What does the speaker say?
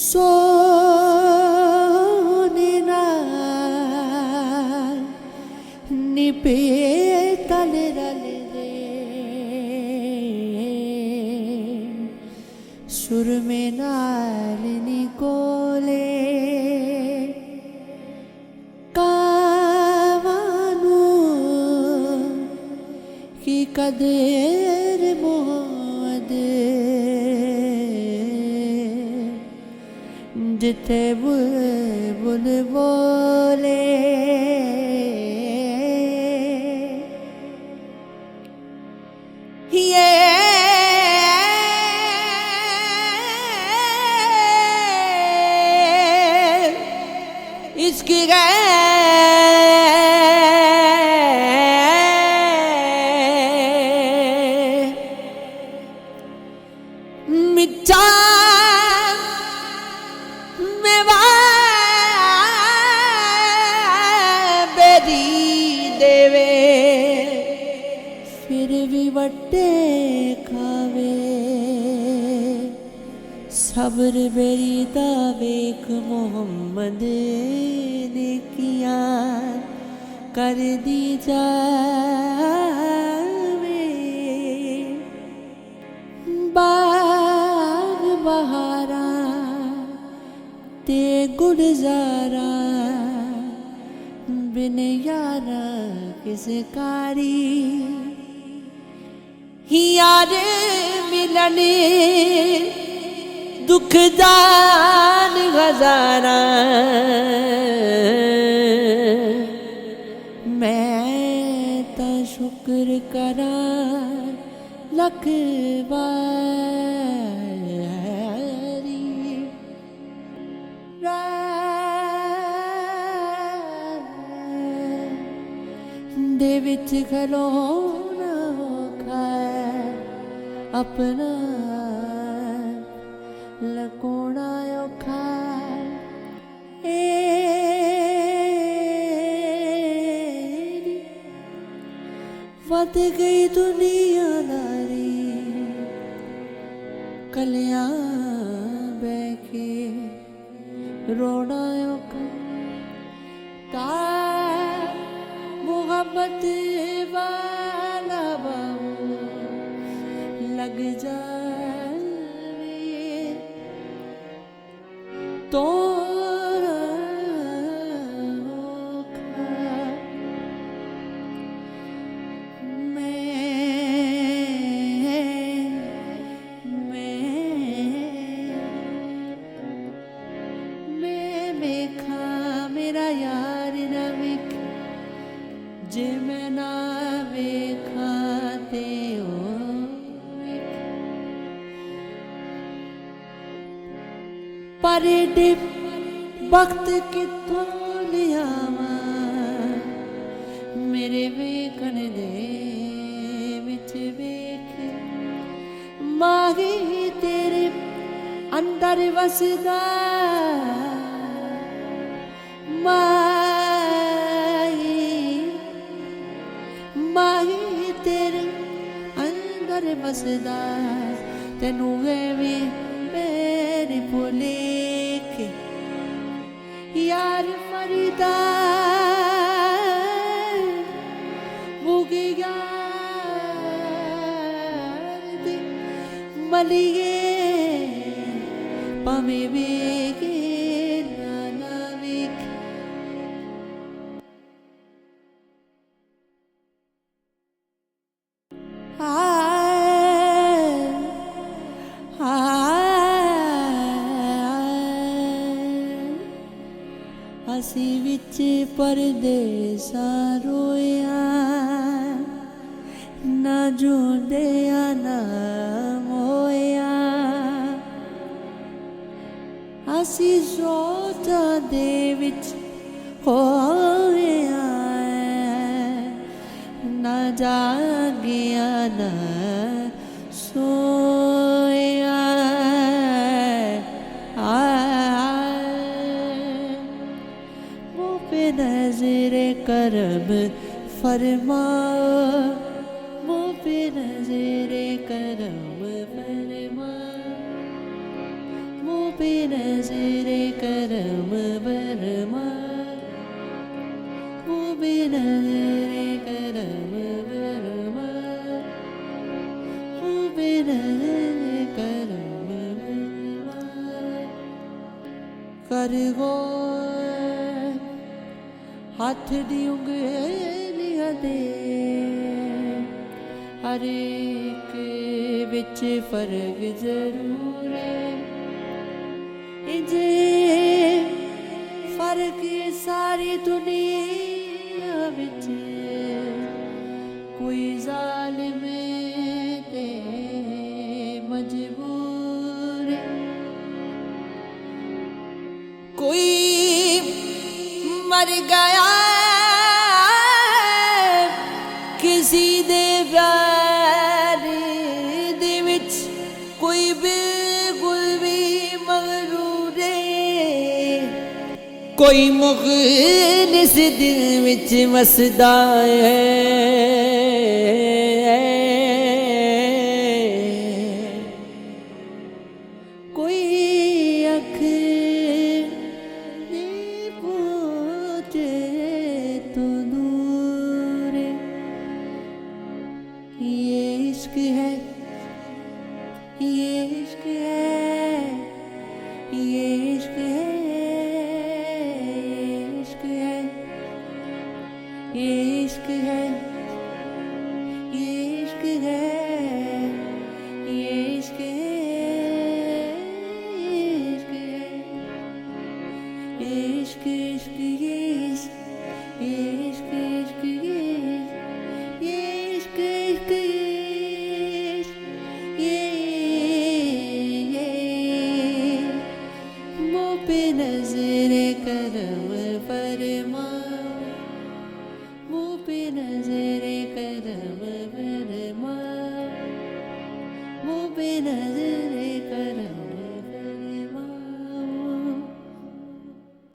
सोने नाल निपे तल रल दे सुर में नाल निकोले कावानू की कदर मोहम्मद जिथे बुलबुल बोले ये इसकी मिठा देवे फिर भी वट्टे खावे सब्र बेरी दा वेख मोहम्मद ने किया कर दी जावे बाग बहारा ते गुलजारा बिन यारा किस कारी यार मिलने दुख दान हजारा मैं ता शुक्र करा लख बारी दे विच खलोना औखा अपना लकोना औखा वध गई दुनियादारी कलियां बैके रोना औखा मोहब्बत वाला बाबू लग जाए तो मैं देखा मेरा यार ना वेख जे मैं ना वेखा ते पर एडे वक्त कित्थों लियावा मेरे वेखण दे विच वेख माही तेरे अंदर वसदा माही तेरे अंदर वसदा तेनू भी मेरी भुलेखे यार फरीदा मुगे यार दे मलिए पमे वेगे नाना वेख असी विच परदेसा रोया ना जोंदिया ना मोया असी सोचा दे विच होया ना जागिया ना सोया नज़रे करम फरमा मुँह पे नज़रे करम फरमा मुँह पे नजरे करम बरमा वो भी नजरे करम बरमा वो भी नजरे करम बरमा कर गो हाथ दी उंगलियां दे हर एक विच फर्क जरूर है जे फर्क सारी दुनिया विच कोई जालिम ते मजबूर है कोई मर गया किसी दे प्यार दे विच कोई बिल्कुल भी मगरूर है कोई मुखलिस दिल विच वसदा है कोई अख तो दूर ये इश्क है ये इश्क है ये इश्क है ये इश्क है ये इश्क है ये इश्क है ये इश्क है ये इश्क इश्क ये इश्क इश्क ये इश्क इश्क ये मुँह पे नजरे करम फरमा मुँह पे नजरे करम फरमा मुँह पे नजरे